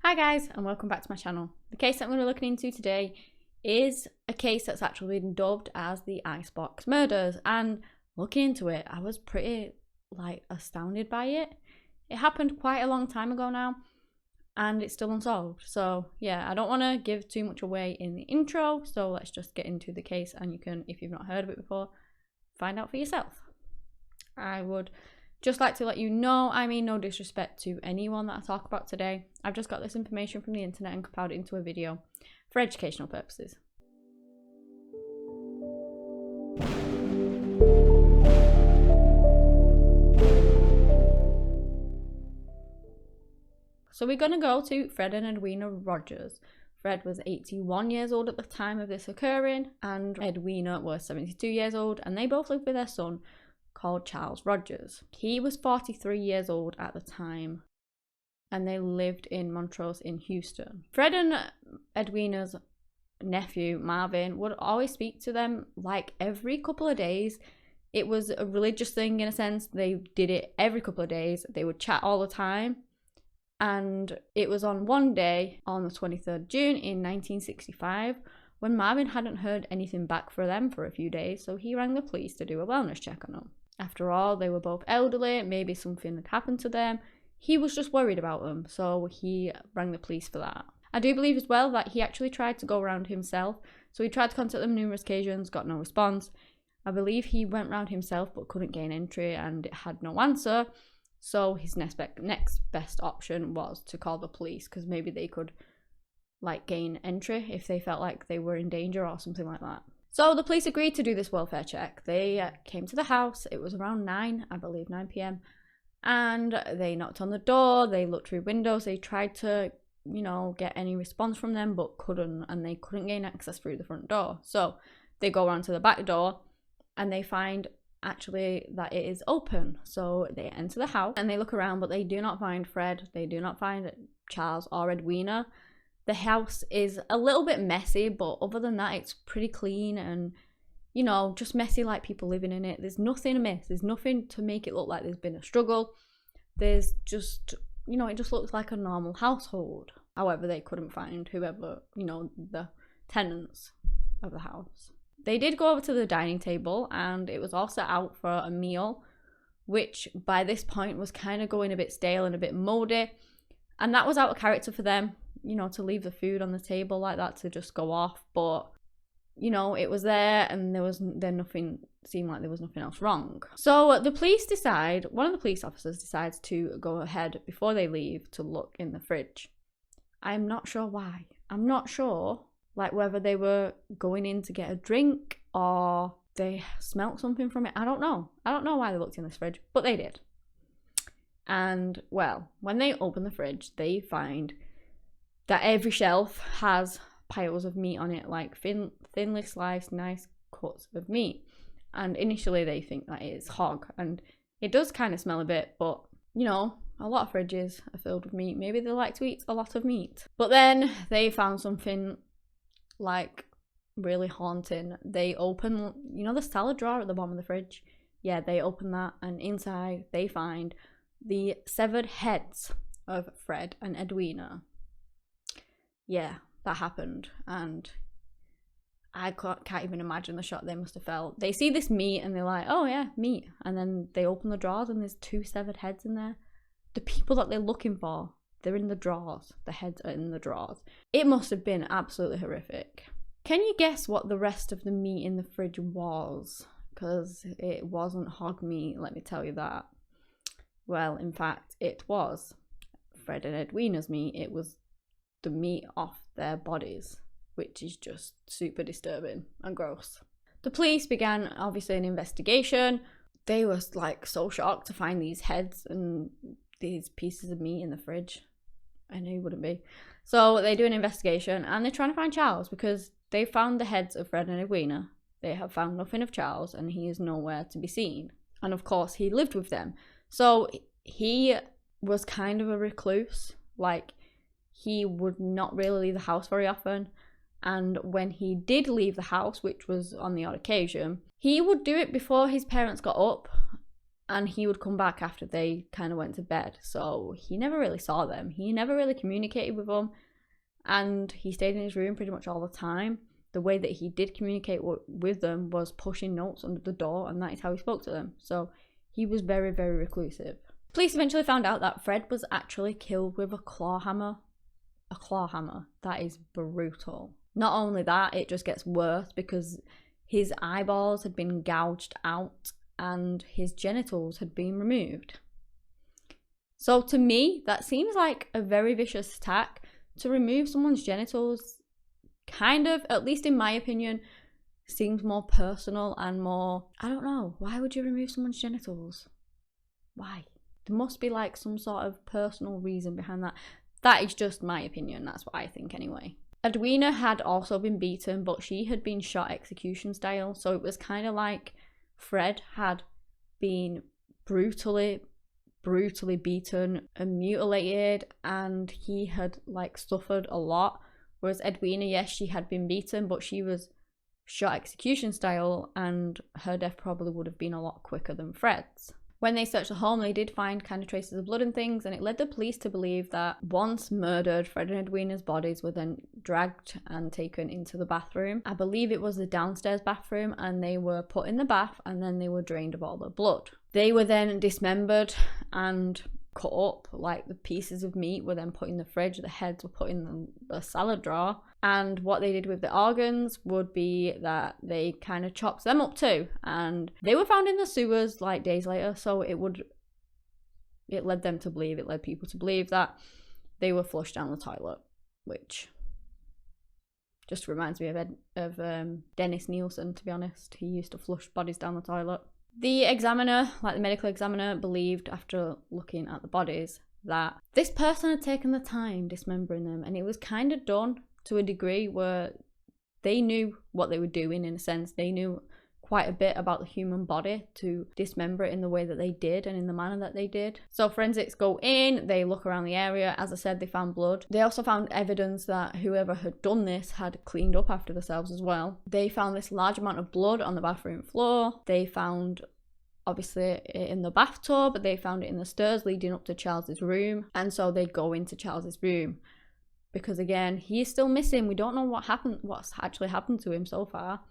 Hi guys, and welcome back to my channel. The case that I'm going to be looking into today is a case that's actually been dubbed as the Icebox Murders, and looking into it, I was pretty astounded by it. It happened quite a long time ago now, and it's still unsolved. So yeah, I don't want to give too much away in the intro, so let's just get into the case, and you can, if you've not heard of it before, find out for yourself. I would just like to let you know, I mean no disrespect to anyone that I talk about today. I've just got this information from the internet and compiled it into a video for educational purposes. So we're going to go to Fred and Edwina Rogers. Fred was 81 years old at the time of this occurring, and Edwina was 72 years old, and they both lived with their son, called Charles Rogers. He was 43 years old at the time, and they lived in Montrose in Houston. Fred and Edwina's nephew Marvin would always speak to them like every couple of days. It was a religious thing in a sense. They did it every couple of days. They would chat all the time. And it was on one day, on the 23rd June in 1965, when Marvin hadn't heard anything back from them for a few days, so he rang the police to do a wellness check on them. After all, they were both elderly, maybe something had happened to them. He was just worried about them, so he rang the police for that. I do believe as well that he actually tried to go around himself, so he tried to contact them numerous occasions, got no response. I believe he went round himself but couldn't gain entry and it had no answer, so his next best option was to call the police, because maybe they could gain entry if they felt like they were in danger or something like that. So the police agreed to do this welfare check. They came to the house. It was around 9 p.m. and they knocked on the door. They looked through windows. They tried to, get any response from them, but couldn't, and they couldn't gain access through the front door. So they go around to the back door and they find actually that it is open. So they enter the house and they look around, but they do not find Fred. They do not find Charles or Edwina. The house is a little bit messy, but other than that, it's pretty clean and, just messy like people living in it. There's nothing amiss. There's nothing to make it look like there's been a struggle. There's just, it just looks like a normal household. However, they couldn't find whoever, the tenants of the house. They did go over to the dining table and it was all set out for a meal, which by this point was kind of going a bit stale and a bit moldy. And that was out of character for them, to leave the food on the table like that, to just go off. But, it was there and nothing seemed like there was nothing else wrong. So one of the police officers decides to go ahead before they leave to look in the fridge. I'm not sure why. I'm not sure whether they were going in to get a drink or they smelt something from it. I don't know. I don't know why they looked in this fridge, but they did. And well, when they open the fridge, they find that every shelf has piles of meat on it, thinly sliced, nice cuts of meat. And initially they think that it is hog, and it does kind of smell a bit, but a lot of fridges are filled with meat. Maybe they like to eat a lot of meat. But then they found something really haunting. They open, the salad drawer at the bottom of the fridge. Yeah, they open that, and inside they find the severed heads of Fred and Edwina. Yeah, that happened, and I can't even imagine the shock they must have felt. They see this meat and they're like, oh yeah, meat, and then they open the drawers and there's 2 severed heads in there. The people that they're looking for, they're in the drawers. The heads are in the drawers. It must have been absolutely horrific. Can you guess what the rest of the meat in the fridge was? Because it wasn't hog meat, let me tell you that. Well, in fact, it was Fred and Edwina's meat. It was the meat off their bodies, which is just super disturbing and gross. The police began, obviously, an investigation. They were so shocked to find these heads and these pieces of meat in the fridge. I knew you wouldn't be. So they do an investigation and they're trying to find Charles, because they found the heads of Fred and Edwina. They have found nothing of Charles, and he is nowhere to be seen. And of course, he lived with them. So he was kind of a recluse. He would not really leave the house very often. And when he did leave the house, which was on the odd occasion, he would do it before his parents got up. and he would come back after they kind of went to bed. So he never really saw them. He never really communicated with them, and he stayed in his room pretty much all the time. The way that he did communicate with them was pushing notes under the door, and that is how he spoke to them. So he was very, very reclusive. Police eventually found out that Fred was actually killed with a claw hammer. A claw hammer. That is brutal. Not only that, it just gets worse because his eyeballs had been gouged out and his genitals had been removed. So to me, that seems like a very vicious attack. To remove someone's genitals, kind of, at least in my opinion, seems more personal and more, I don't know, why would you remove someone's genitals? Why? There must be like some sort of personal reason behind that. That is just my opinion, that's what I think anyway. Edwina had also been beaten, but she had been shot execution style, so it was kind of like Fred had been brutally beaten and mutilated, and he had like suffered a lot. Whereas Edwina, yes, she had been beaten, but she was shot execution style, and her death probably would have been a lot quicker than Fred's. When they searched the home, they did find kind of traces of blood and things, and it led the police to believe that once murdered, Fred and Edwina's bodies were then dragged and taken into the bathroom. I believe it was the downstairs bathroom, and they were put in the bath and then they were drained of all the blood. They were then dismembered and cut up, like the pieces of meat were then put in the fridge, the heads were put in the salad drawer, and what they did with the organs would be that they kind of chopped them up too, and they were found in the sewers like days later, so it led people to believe that they were flushed down the toilet, which just reminds me of Dennis Nielsen, to be honest. He used to flush bodies down the toilet. The examiner, like the medical examiner, believed after looking at the bodies that this person had taken the time dismembering them, and it was kind of done to a degree where they knew what they were doing. In a sense, they knew quite a bit about the human body to dismember it in the way that they did and in the manner that they did. So forensics go in, they look around the area. As I said, they found blood. They also found evidence that whoever had done this had cleaned up after themselves as well. They found this large amount of blood on the bathroom floor. They found, obviously, it in the bathtub. They found it in the stairs leading up to Charles's room. And so they go into Charles's room because, again, he is still missing. We don't know what's actually happened to him so far.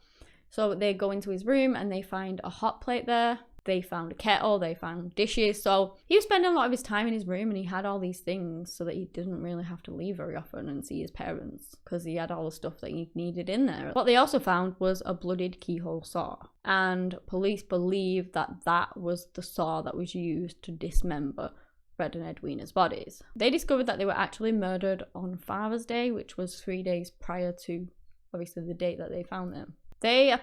So they go into his room and they find a hot plate there. They found a kettle, they found dishes. So he was spending a lot of his time in his room, and he had all these things so that he didn't really have to leave very often and see his parents, because he had all the stuff that he needed in there. What they also found was a bloodied keyhole saw, and police believe that that was the saw that was used to dismember Fred and Edwina's bodies. They discovered that they were actually murdered on Father's Day, which was 3 days prior to, obviously, the date that they found them. They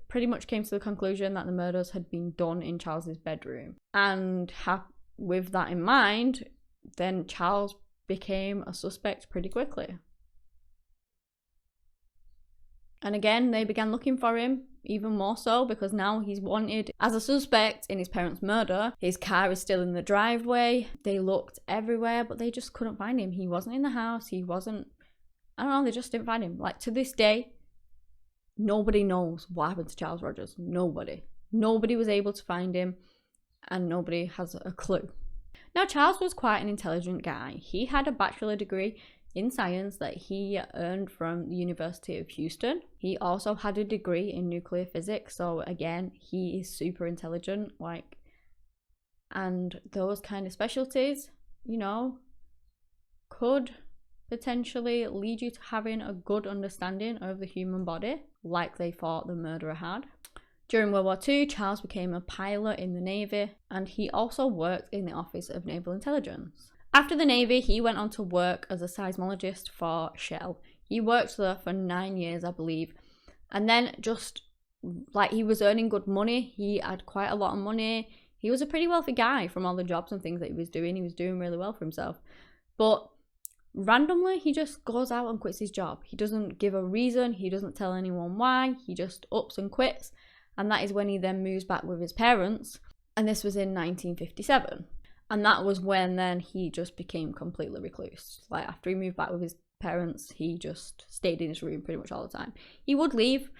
pretty much came to the conclusion that the murders had been done in Charles's bedroom. And with that in mind, then Charles became a suspect pretty quickly. And again, they began looking for him, even more so, because now he's wanted as a suspect in his parents' murder. His car is still in the driveway. They looked everywhere, but they just couldn't find him. He wasn't in the house. He wasn't, I don't know, they just didn't find him. Like, to this day, nobody knows what happened to Charles Rogers. Nobody. Nobody was able to find him, and nobody has a clue. Now, Charles was quite an intelligent guy. He had a bachelor degree in science that he earned from the University of Houston. He also had a degree in nuclear physics, so again, he is super intelligent, and those kind of specialties, could potentially lead you to having a good understanding of the human body, like they thought the murderer had. During World War II, Charles became a pilot in the Navy, and he also worked in the Office of Naval Intelligence. After the Navy, he went on to work as a seismologist for Shell. He worked there for 9 years, I believe, and then just like he was earning good money. He had quite a lot of money. He was a pretty wealthy guy from all the jobs and things that he was doing. He was doing really well for himself, but randomly, he just goes out and quits his job. He doesn't give a reason. He doesn't tell anyone why. He just ups and quits. And that is when he then moves back with his parents. And this was in 1957. And that was when then he just became completely recluse. Like, after he moved back with his parents, he just stayed in his room pretty much all the time. He would leave,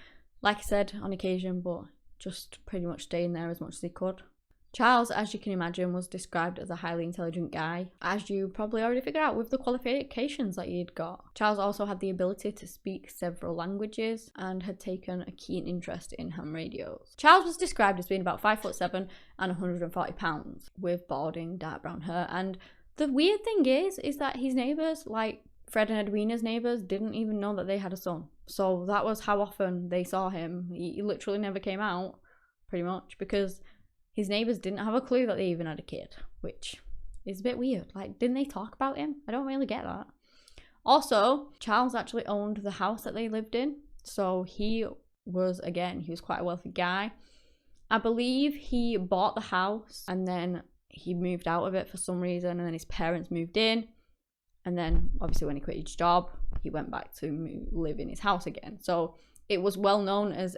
like I said, on occasion, but just pretty much staying there as much as he could. Charles, as you can imagine, was described as a highly intelligent guy, as you probably already figured out with the qualifications that he'd got. Charles also had the ability to speak several languages and had taken a keen interest in ham radios. Charles was described as being about 5'7" and 140 pounds, with balding, dark brown hair, and the weird thing is that his neighbours, like Fred and Edwina's neighbours, didn't even know that they had a son. So that was how often they saw him. He literally never came out, pretty much, because his neighbours didn't have a clue that they even had a kid, which is a bit weird. Like, didn't they talk about him? I don't really get that. Also, Charles actually owned the house that they lived in. So he was quite a wealthy guy. I believe he bought the house and then he moved out of it for some reason, and then his parents moved in. And then, obviously, when he quit his job, he went back to live in his house again. So it was well known as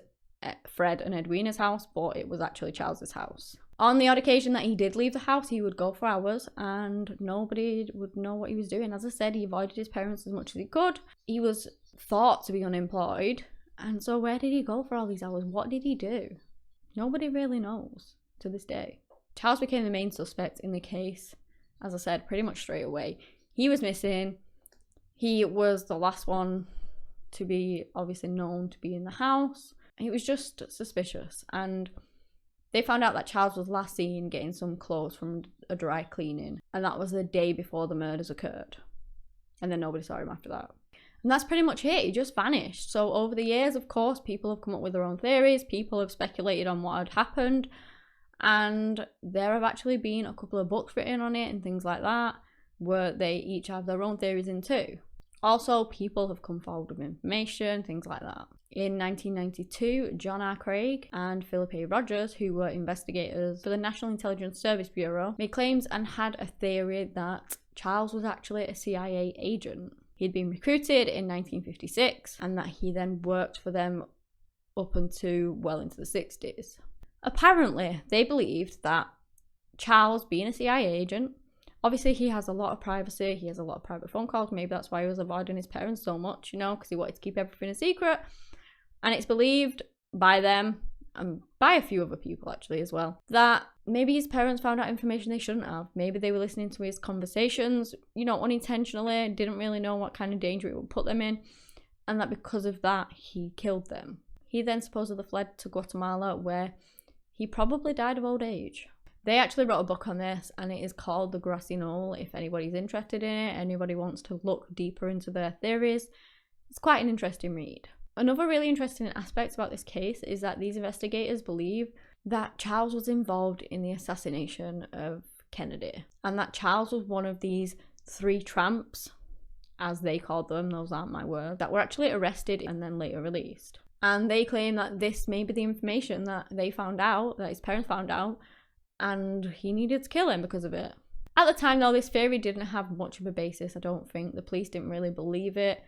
Fred and Edwina's house, but it was actually Charles's house. On the odd occasion that he did leave the house, he would go for hours and nobody would know what he was doing. As I said, he avoided his parents as much as he could. He was thought to be unemployed, and so where did he go for all these hours? What did he do? Nobody really knows to this day. Charles became the main suspect in the case, as I said, pretty much straight away. He was missing. He was the last one to be obviously known to be in the house. He was just suspicious, and they found out that Charles was last seen getting some clothes from a dry cleaning, and that was the day before the murders occurred. And then nobody saw him after that. And that's pretty much it. He just vanished. So over the years, of course, people have come up with their own theories. People have speculated on what had happened, and there have actually been a couple of books written on it and things like that, where they each have their own theories in too. Also, people have come forward with information, things like that. In 1992, John R. Craig and Philip A. Rogers, who were investigators for the National Intelligence Service Bureau, made claims and had a theory that Charles was actually a CIA agent. He'd been recruited in 1956, and that he then worked for them up until well into the 60s. Apparently, they believed that Charles, being a CIA agent, obviously he has a lot of privacy, he has a lot of private phone calls, maybe that's why he was avoiding his parents so much, because he wanted to keep everything a secret. And it's believed by them, and by a few other people actually as well, that maybe his parents found out information they shouldn't have. Maybe they were listening to his conversations, unintentionally, didn't really know what kind of danger it would put them in, and that because of that, he killed them. He then supposedly fled to Guatemala, where he probably died of old age. They actually wrote a book on this, and it is called The Grassy Knoll. If anybody's interested in it, anybody wants to look deeper into their theories, it's quite an interesting read. Another really interesting aspect about this case is that these investigators believe that Charles was involved in the assassination of Kennedy, and that Charles was one of these 3 tramps, as they called them, those aren't my words, that were actually arrested and then later released. And they claim that this may be the information that they found out, that his parents found out, and he needed to kill him because of it. At the time though, this theory didn't have much of a basis, I don't think. The police didn't really believe it,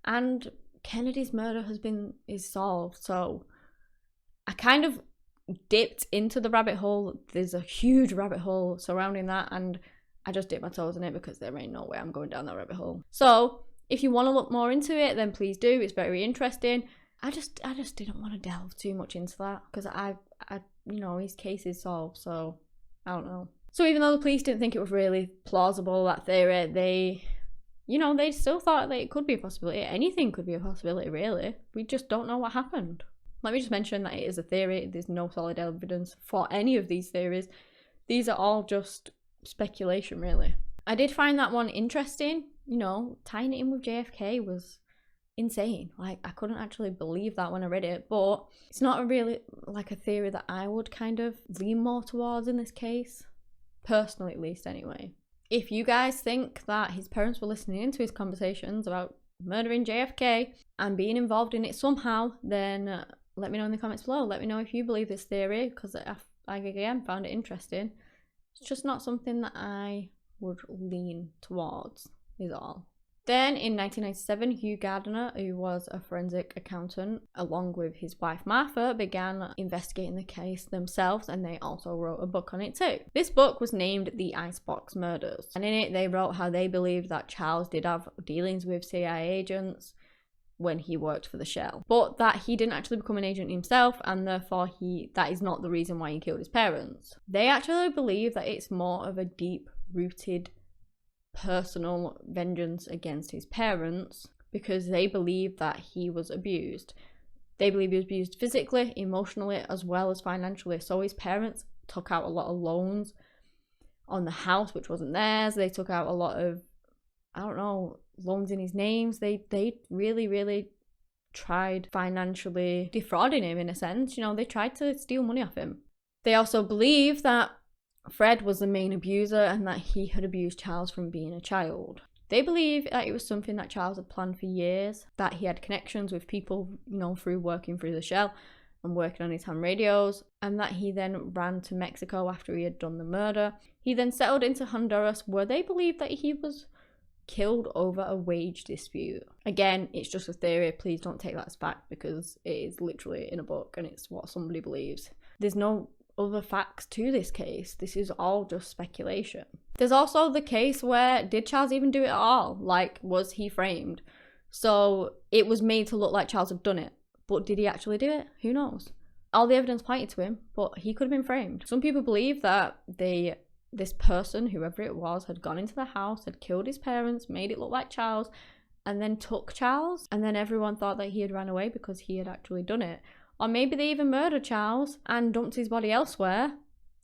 and Kennedy's murder is solved, so I kind of dipped into the rabbit hole. There's a huge rabbit hole surrounding that, and I just dipped my toes in it because there ain't no way I'm going down that rabbit hole. So if you want to look more into it, then please do. It's very interesting. I just didn't want to delve too much into that because his case is solved, so I don't know. So even though the police didn't think it was really plausible, that theory, they still thought that it could be a possibility. Anything could be a possibility, really. We just don't know what happened. Let me just mention that it is a theory. There's no solid evidence for any of these theories. These are all just speculation, really. I did find that one interesting. Tying it in with JFK was insane. Like, I couldn't actually believe that when I read it, but it's not really like a theory that I would kind of lean more towards in this case. Personally, at least, anyway. If you guys think that his parents were listening into his conversations about murdering JFK and being involved in it somehow, then let me know in the comments below. Let me know if you believe this theory, because I again found it interesting. It's just not something that I would lean towards, is all. Then in 1997, Hugh Gardner, who was a forensic accountant, along with his wife Martha, began investigating the case themselves, and they also wrote a book on it too. This book was named The Icebox Murders, and in it they wrote how they believed that Charles did have dealings with CIA agents, when he worked for the Shell, but that he didn't actually become an agent himself, and therefore that is not the reason why he killed his parents. They actually believe that it's more of a deep-rooted personal vengeance against his parents, because they believe that he was abused. They believe he was abused physically, emotionally, as well as financially. So his parents took out a lot of loans on the house, which wasn't theirs. They took out a lot of, I don't know, loans in his names. They really tried financially defrauding him, in a sense. You know, they tried to steal money off him. They also believe that Fred was the main abuser and that he had abused Charles from being a child. They believe that it was something that Charles had planned for years, that he had connections with people, you know, through working through the Shell and working on his ham radios, and that he then ran to Mexico after he had done the murder. He then settled into Honduras, where they believe that he was killed over a wage dispute. Again, it's just a theory. Please don't take that as fact, because it is literally in a book and it's what somebody believes. There's no other facts to this case. This is all just speculation. There's also the case where, did Charles even do it at all? Like, was he framed? So it was made to look like Charles had done it, but did he actually do it? Who knows? All the evidence pointed to him, but he could have been framed. Some people believe that this person, whoever it was, had gone into the house, had killed his parents, made it look like Charles, and then took Charles, and then everyone thought that he had ran away because he had actually done it. Or maybe they even murdered Charles and dumped his body elsewhere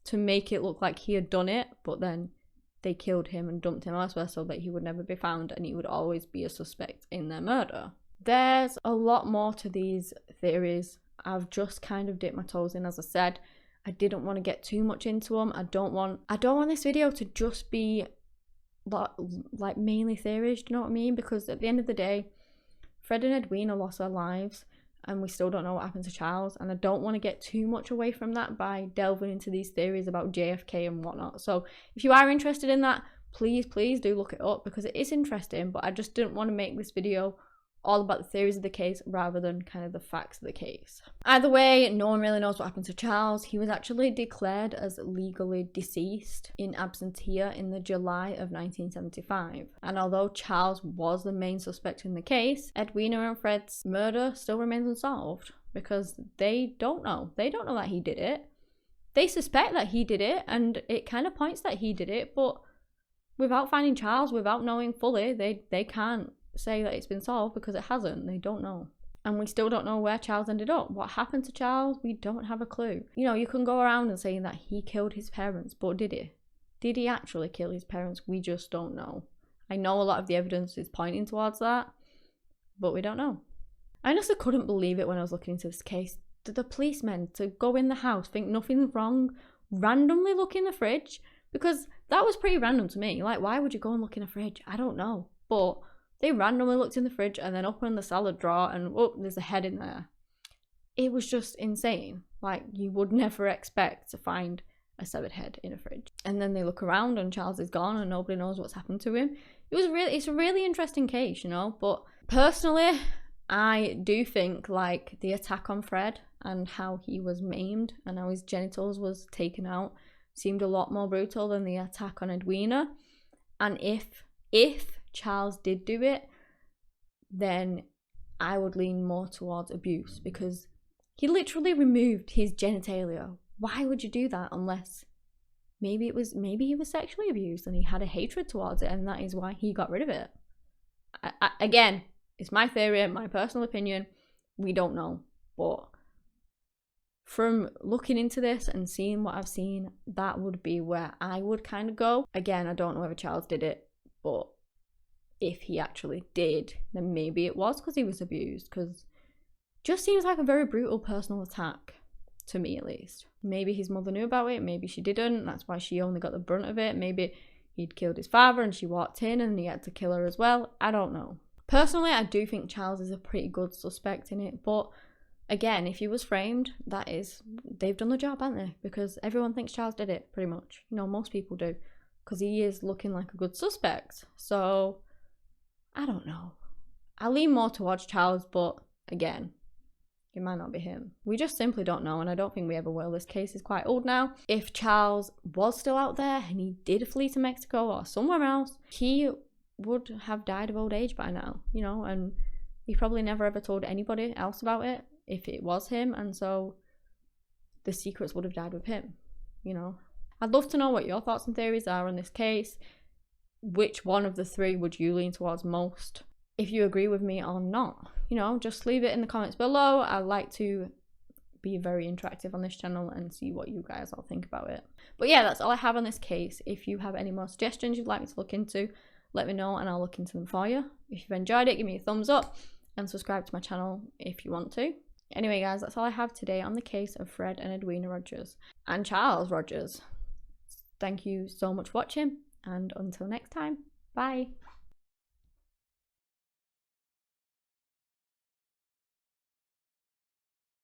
to make it look like he had done it, but then they killed him and dumped him elsewhere so that he would never be found and he would always be a suspect in their murder. There's a lot more to these theories. I've just kind of dipped my toes in, as I said. I didn't want to get too much into them. I don't want this video to just be like mainly theories, do you know what I mean? Because at the end of the day, Fred and Edwina lost their lives and we still don't know what happened to Charles, and I don't want to get too much away from that by delving into these theories about JFK and whatnot. So if you are interested in that, please do look it up, because it is interesting, but I just didn't want to make this video all about the theories of the case rather than kind of the facts of the case. Either way, no one really knows what happened to Charles. He was actually declared as legally deceased in absentia in the July of 1975. And although Charles was the main suspect in the case, Edwina and Fred's murder still remains unsolved, because they don't know. They don't know that he did it. They suspect that he did it, and it kind of points that he did it, but without finding Charles, without knowing fully, they can't say that it's been solved, because it hasn't. They don't know. And we still don't know where Charles ended up. What happened to Charles? We don't have a clue. You know, you can go around and saying that he killed his parents, but did he? Did he actually kill his parents? We just don't know. I know a lot of the evidence is pointing towards that, but we don't know. I honestly couldn't believe it when I was looking into this case. The policemen to go in the house, think nothing's wrong, randomly look in the fridge, because that was pretty random to me. Like, why would you go and look in a fridge? I don't know. But they randomly looked in the fridge and then opened the salad drawer and, oh, there's a head in there. It was just insane. Like, you would never expect to find a severed head in a fridge. And then they look around and Charles is gone and nobody knows what's happened to him. It's a really interesting case, you know. But personally, I do think, like, the attack on Fred and how he was maimed and how his genitals was taken out seemed a lot more brutal than the attack on Edwina. And if Charles did do it, then I would lean more towards abuse, because he literally removed his genitalia. Why would you do that unless maybe he was sexually abused and he had a hatred towards it, and that is why he got rid of it. Again, it's my theory, my personal opinion. We don't know, but from looking into this and seeing what I've seen, that would be where I would kind of go. Again, I don't know whether Charles did it, but if he actually did, then maybe it was because he was abused, because just seems like a very brutal personal attack, to me at least. Maybe his mother knew about it, maybe she didn't, that's why she only got the brunt of it. Maybe he'd killed his father and she walked in and he had to kill her as well. I don't know. Personally, I do think Charles is a pretty good suspect in it, but again, if he was framed, that is, they've done the job, haven't they? Because everyone thinks Charles did it, pretty much. You know, most people do, because he is looking like a good suspect. So I don't know. I lean more towards Charles, but again, it might not be him. We just simply don't know, and I don't think we ever will. This case is quite old now. If Charles was still out there and he did flee to Mexico or somewhere else, he would have died of old age by now, you know, and he probably never ever told anybody else about it if it was him, and so the secrets would have died with him, you know. I'd love to know what your thoughts and theories are on this case. Which one of the three would you lean towards most? If you agree with me or not, you know, just leave it in the comments below. I like to be very interactive on this channel and see what you guys all think about it. But yeah, that's all I have on this case. If you have any more suggestions you'd like me to look into, let me know and I'll look into them for you. If you've enjoyed it, give me a thumbs up and subscribe to my channel if you want to. Anyway guys, that's all I have today on the case of Fred and Edwina Rogers and Charles Rogers. Thank you so much for watching, and until next time, bye.